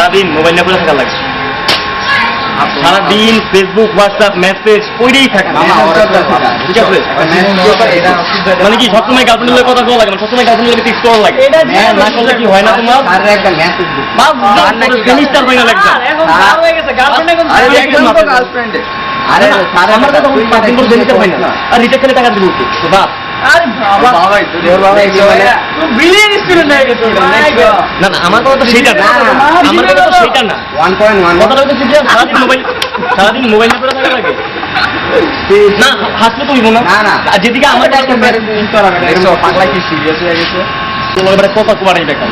সারাদিন মোবাইল নিয়ে পড়ে থাকা লাগে, সারাদিন ফেসবুক হোয়াটসঅ্যাপ মেসেজ পড়েই থাকে। ঠিক আছে, মানে কি সবসময় গার্লফ্রেন্ডের কথা বলা লাগে, সবসময় গার্লফ্রেন্ডের লাগে টেক্সট করা লাগে, না করলে কি হয় না তোমার? জিনিসটা হয় না লাগবে। আরে আমার তো 5 দিন পর দিতে হয় না, আর রিচার্জ করে টাকা দিব তো বাপ। আরে বাবা ভাই তোর বাবা এই মানে তুই বিলিয়ন স্টুডেন্ট হয়ে গেছিস। না না, আমার কথা তো সেইটা না, আমার কথা তো সেইটা না। 1.1 কথাটা হচ্ছে যে সারাদিন মোবাইল নিয়ে পড়ে থাকা লাগে না, হাসলে তো হইব না। না আর যেদিকে আমার একটা ম্যারেজ করা হবে দেখো পাগলা কি সিরিয়াস হয়ে গেছে। তোমার এবারে কথা কুমারই দেখা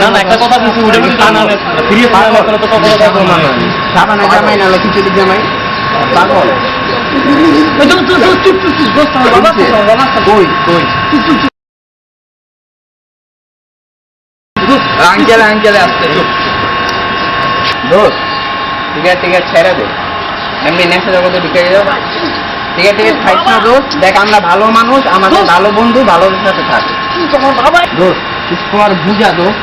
না না, একটা কথা বলছি ওটা কিন্তু না না সিরিয়াস না না, তো কথা বলবো না না। সাবানা জামাই না লক্ষ্মী চুরি জামাই পাগল। আঙ্কেল আসতে দোস্ত, ঠিক আছে ছেড়ে দে, এমনি নেশা জগতে ঢুকে যাও। ঠিক আছে খাইছ না দোস্ত, দেখ আমরা ভালো মানুষ, আমাদের ভালো বন্ধু, ভালোর সাথে থাক দোস্ত। তোমার বুঝা দোস্ত,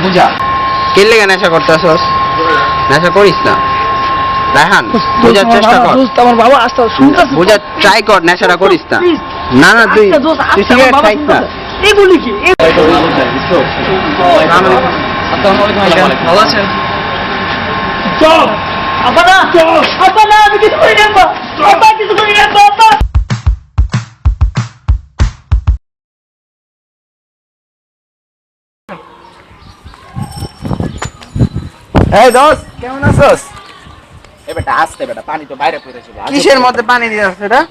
বুঝা কে লেগে নেশা করতে আসস? নেশা করিস না রায়হান, বোঝার চেষ্টা কর। আমার বাবা আসতে বোঝা ট্রাই কর, নেশাটা করিস না। না না তুই সিগারেট খাইস না। এগুলি কি ভালো আছেন? আমি কিছু করি না, কিছু করি না। এই দোস্ত কেমন আছস? এ বেটা আসতে বেটা, পানি তো বাইরে পড়েছিল। কিসের মধ্যে পানি দিয়েছ এটা?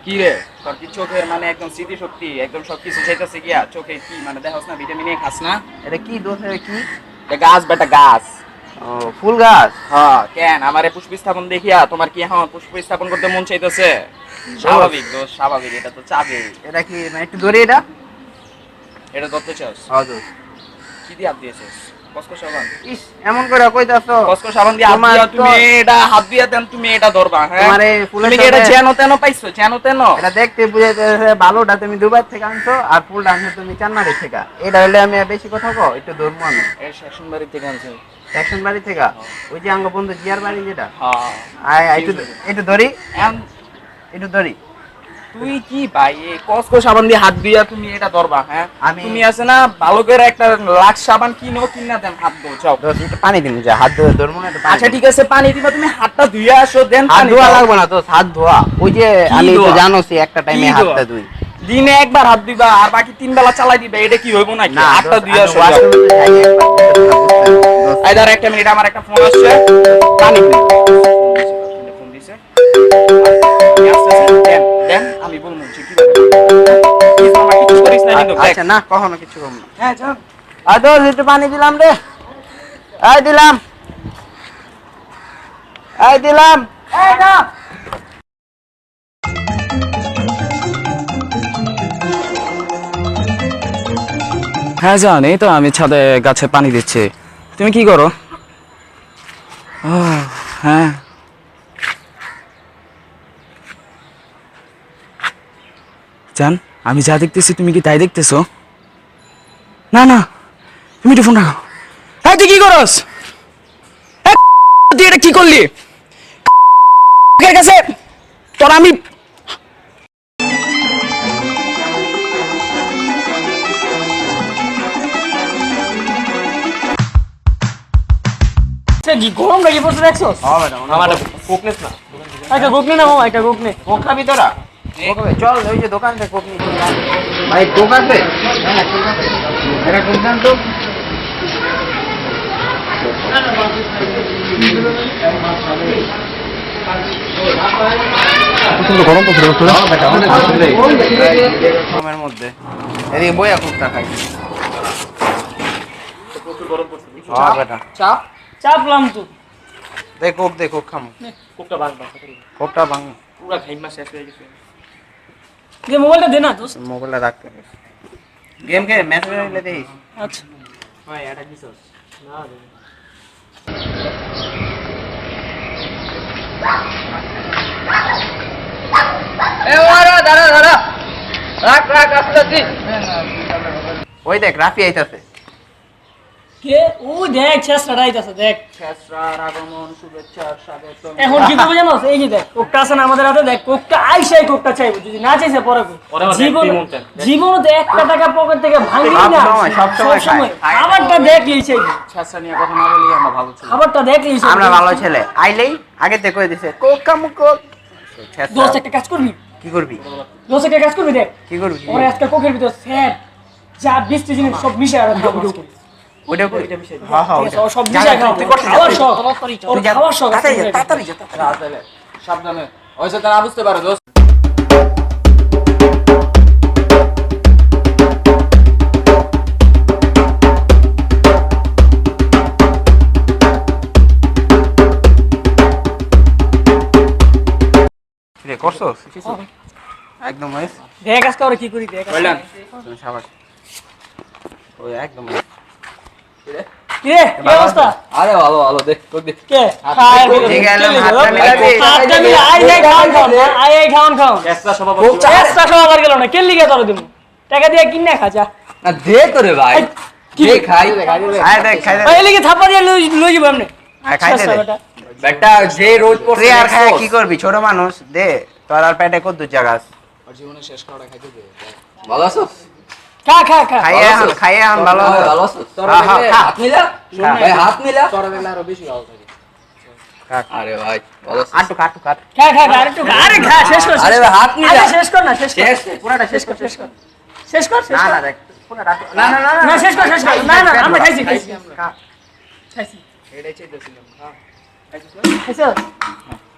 কি রে তোর কি চোখের মানে একদম স্মৃতিশক্তি একদম সবকিছু যাইতাছে গিয়া চোখে? কি মানে দেখছ না ভিটামিন এ খাস না? এটা কি দোষ? এটা কি? এটা গাছ বেটা, গাছ। ও ফুল গাছ? হ্যাঁ। কেন আমারে পুষ্প স্থাপন দেখিয়া তোমার কি এখন পুষ্প স্থাপন করতে মন চাইতেছে? স্বাভাবিক দোষ, স্বাভাবিক, এটা তো চাবে। এটা কি মানে একটু ধরে এটা ধরতে চাস? হ্যাঁ দোষ। কি দিয়ে হাত দিয়েছিস? কসকো সাবান? ইস এমন করে কইতাছো? কসকো সাবান দিয়ে হাত দিয়া তুমি এটা হাত দিয়া দেন, তুমি এটা ধরবা। হ্যাঁ তোমারে ফুলের তুমি এটা যেন তেন পাইছো, যেন তেন? এটা দেখতে বুঝাইতেছে ভালোটা তুমি দুবাই থেকে আনছো, আর ফুলটা আনছো তুমি চান্নারি থেকে। এটা হলে আমি বেশি কথা কও, একটু ধরবো আমি। এই সেকশন বাড়ি থেকে আনছো? সেকশন বাড়ি থেকে? ওই যে আঙ্গ বন্ধু জিয়ার বাড়ি যেটা? হ্যাঁ। আয় একটু ধরি, একটু ধরি। তুই কি ভাই এই কসকো সাবান দিয়ে হাত দিয়া তুমি এটা ধরবা? হ্যাঁ তুমি আছে না ভালো করে একটা লাক্স সাবান কিনা দেন, হাত ধো যাও। একটু পানি দিন, যা হাত ধরবো না। আচ্ছা ঠিক আছে পানি দিবা, তুমি হাতটা ধুইয়া আসো দেন। হাত ধোয়া লাগবে না তো, হাত ধোয়া ওই যে আমি তো জানোসই একটা টাইমে হাতটা ধুই। দিনে একবার হাত দিবা আর বাকি 3 বেলা চালাই দিবা, এটা কি হইব নাকি? হাতটা ধুইয়া আসো। আইদার একটা মিনিট, আমার একটা ফোন আসছে, পানি দিন। ফোন দিছে দেন, আমি বলবো কি কিছু করিস না কিন্তু। আচ্ছা না কখনো কিছু করব না। হ্যাঁ চল আদর একটু পানি দিলাম রে, এই দিলাম, এই দিলাম, এই না। হ্যাঁ জান, এই তো আমি ছাদে গাছে পানি দিচ্ছি। তুমি কি করো? হ্যাঁ জান, আমি যা দেখতেছি তুমি কি তাই দেখতেছো? না না, তুমি একটু ফোন রাখো। হ্যাঁ তুই কি করস? তুই এটা কি করলি? কাছে তোর আমি গরম লাগি পড়ছে দেখছো? আমার কোকনেস না, একটা কোক নে না মামা, একটা কোক নে। কোক খাবি তোরা? চল ওই যে দোকান থেকে কোক নিয়ে ভাই। কোক আছে? এটা কোক দাম তো। গরম পড়ছে গরমের মধ্যে এদিকে বইয়া কোকটা খাই। প্রচুর গরম পড়ছে। হ্যাঁ বেটা চাপলাম তো। দে কোক খামু। কোকটা ভাঙ ভাঙ, কোকটা ভাঙ। পুরো ঘাইমা শেষ হয়ে গেছে। যে মোবাইলটা দে না দোস্ত। মোবাইলটা রাখতে গেম খেলে মেসেজ দিলে দেখিস। আচ্ছা ভাই এটা দিছস না রে? এ ওরা দাঁড়া রাখ আসতেছি। ওই দেখ রাফি আইতাছে। কে ও দেখ শেষটা আইতাছে দেখ শেষরার আগমন শুভেচ্ছা স্বাগতম। এখন কি করবে জানো এই যে দেখ কোকটা আছে না আমাদের হাতে দেখ কোকটা আইসাই কোকটা চাইবো যদি না চাইছে পরে কই ওরে আবার জীবন দেখতেই মন চায়। জীবনে তো একটা টাকা পকেট থেকে ভাঙি না সব সময় সবসময় খায়। খাবারটা দেখলেই চাইবো শেষরা নিয়ে কথা না বলি আমরা ভালো ছিল। খাবারটা দেখলেই চাইবো আমরা ভালো ছেলে আইলেই আগে থেকে কই দিছে কোক কামু কোক। দোস্ত একটা কাজ করবি কি করবি দোস্ত একটা কাজ করবি দেখ কি করবি ওরে আজকে কোকের ভিতর স্যার যা 20 জিনিস সব মিশে আর খাবো আজকে। ওটা কই এটা মিশাই দিবি। হ্যাঁ হ্যাঁ ঠিক আছে, ও সব মিশাই খাবো খাওয়ার শখ ওর খাওয়ার শখ আছে। তাড়াতাড়ি যা সাবধানে ওইসব তারা বুঝতে পারো দোস্ত। রে করছো একদম নাইস দেখ আজকে ওরে কি করি দেখ কইলেন তুমি সাবাস ওই একদম nice। কি রে কি অবস্থা আরে ভালো ভালো দেখ তোর দেখ কে খায় ঠিক আছে, হাতটা মিলাবি। হাতটা মিলা আই যাই খাওন খাও আই খাওন খাও এক্সট্রা সভাপতি চেষ্টা খাওয়াবার গেল না কেন লিগে তোর দিমু টাকা দিয়ে কিনে খা যা না দে তোরে ভাই কি দে খাই আয় দেখ খাই দে ওই লিগে থাপ্পা দিয়ে লই যাব এমনি আয় খাই দে বেটা যে রোজ তুই পড়ছে আর খায় কি করবি ছোট মানুষ দে তোর আর পেটে কত জায়গা আছে ভালো আছো খা খা খা খাইয়ে আন ভালো ভালো আছো তোর হ্যাঁ, হ্যাঁ, খা। হাত মিলা খা। ভাই হাত মিলা তোরা দেখলে আরো বেশি ভালো থাকে আরে ভাই ভালো আছো আটু কাটু কাট খা খা খা আরেকটু খা আরে খা শেষ কর আরে ভাই হাত মিলা আরে শেষ কর না শেষ কর শেষ পুরাটা শেষ কর শেষ কর না না দেখ পুরাটা না না না না শেষ কর না না আমরা খাইছি খাইছি খা খাইছি এটাই চাইতেছিলাম খা খাইছস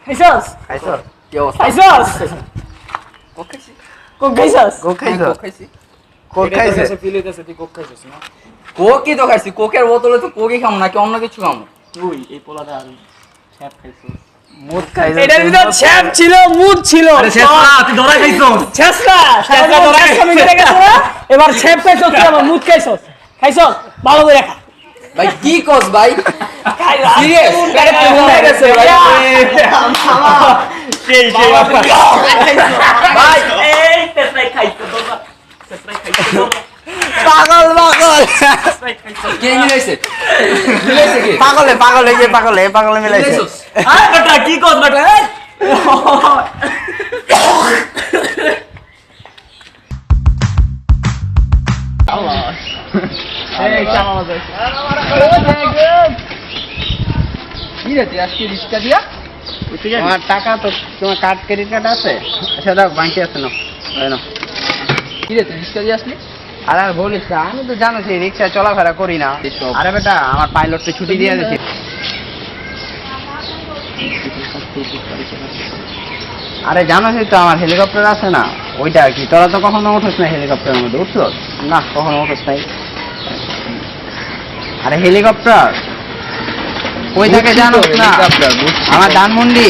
খাইছস খাইছো কি অবস্থা খাইছস কোক খাইছি কোক খাইছস কোক খাইছো কোক খাইছি কোক খাইছো ফিল হইতাছে তুই কোক খাইছিস না কোকই তো খাইছি কোকের বোতলে তো কোকই খাম নাকি অন্য কিছু খাম তুই এই পোলাটা আর খ্যাপ খাইছস মুদ খাইছো এটার ভিতর ছ্যাপ ছিল মুদ ছিল আরে শেষ না তুই ধরা খাইছস ছেসরা ছেসরা ধরা খাইছিস। এবার ছ্যাপ খাইছস তুই আমার মুদ খাইছস খাইছস ভালো করে খা ভাই কি কস ভাই সিরিয়াস পেটে মনে গেছে ভাই সেই সেই ভাই এই তেসরাই খাইছো বাবা তেসরাই খাইছো পাগল পাগল কে মিলাইছে মিলাইছে কি পাগলে পাগলে যে পাগলে পাগলে মিলাইছে মিলাইছস আরে বেটা কি কস বেটা এই এই চামা দে কি রে তুই আজকে রিস্কা দিয়া তোমার টাকা তো তোমার কার্ড ক্রেডিট কার্ড আছে আচ্ছা দাও ব্যাংকে আছে না এই নাও কি রে তুই রিস্কা দিয়ে আসলি আর আর বলিস না আমি তো জানোছি রিক্সা চলাফেরা করি না এসব। আরে বেটা আমার পাইলট তো ছুটি দিয়ে দিয়েছে আরে জানোসই তো আমার হেলিকপ্টার আছে না ওইটা আর কি তোরা তো কখনো উঠোস না হেলিকপ্টারের মধ্যে উঠছো না কখনো উঠোস নাই আরে হেলিকপ্টার ওই থাকে জানোস না আমার ধানমন্ডি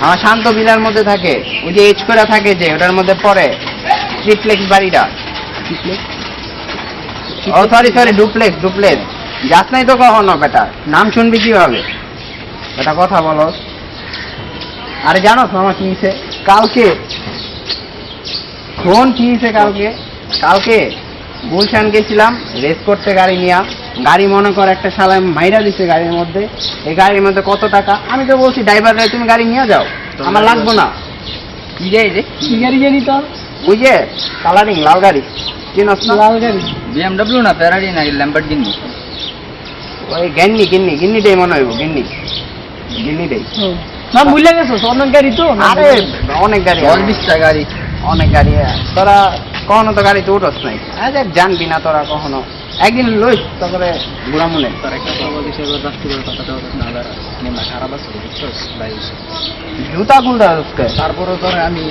আমার শান্ত বিলার মধ্যে থাকে ওই যে এইচ করে থাকে যে ওটার মধ্যে পড়ে ট্রিপ্লেক্স বাড়িটা ও সরি সরি ডুপ্লেক্স ডুপ্লেক্স যাস নাই তো কখনো বেটা নাম শুনবি কিভাবে বেটা কথা বলো আরে জানো তো আমার কি হয়েছে কালকে ফোন কি হয়েছে কালকে কালকে গুলশান গেছিলাম রেস করতে গাড়ি নিয়ে গাড়ি মনে কর একটা শালা মাইরা দিচ্ছে গাড়ির মধ্যে এই গাড়ির মধ্যে কত টাকা আমি তো বলছি ড্রাইভার তুমি গাড়ি নিয়ে যাও আমার লাগবো না কি রে রে কি গাড়ি জানি তো ওই যে কালারিং লাল গাড়ি চিনস না লাল গাড়ি BMW না ফেরারি না ল্যাম্বরগিনি ওই গিন্নি গিন্নি গিন্নিটাই মনে হইব গিন্নি গিন্নিটাই না ভুলে গেছো অন্য গাড়ি তো আরে অনেক গাড়ি দশ 20টা গাড়ি অনেক গাড়ি তোরা কখনো তো গাড়িতে উঠোস নাই আরে জানবি না তোরা কখনো একদিন লইস তারপরে ঘুরামুনে তোর একটা কথা বলছিস এবার রাস্তা করে কথাটা বলছিস না দাঁড়া নেমা খারাপ আছে বুঝছস ভাই জুতা খুলতে হচ্ছে তারপরে তোর আমি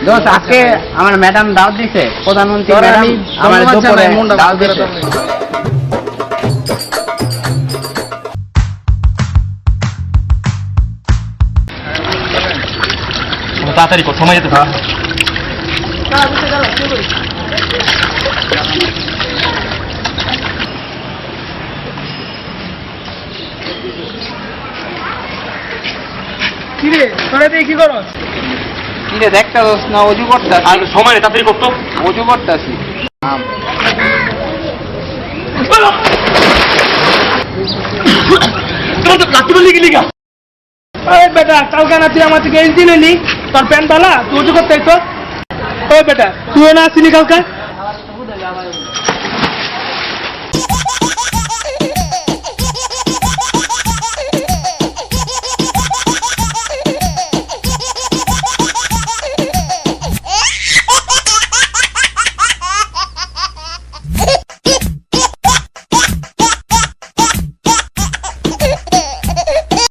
দোস্ত আজকে আমার ম্যাডাম দাওয়াত দিছে প্রধানমন্ত্রী তোর ম্যাডাম আমি আমার ধন্যবাদ দুপুরে জানাই, মনটা দাওয়াত ভালো করে দিছে তাড়াতাড়ি কর সময় যেতে থাক কি রে তোরা দিয়ে কি করস কি রে দেখতে দোস্ত না অজু করতে আর সময় নেই তাড়াতাড়ি করতো অজু করতেছি তোমার তো রাত্রি বলে গেলি গা ওই বেটা কালকে না তুই আমার থেকে এই দিনে নি তোর প্যান্ট বালা তুই করতে ওই বেটা তুই না আসিনি কালকে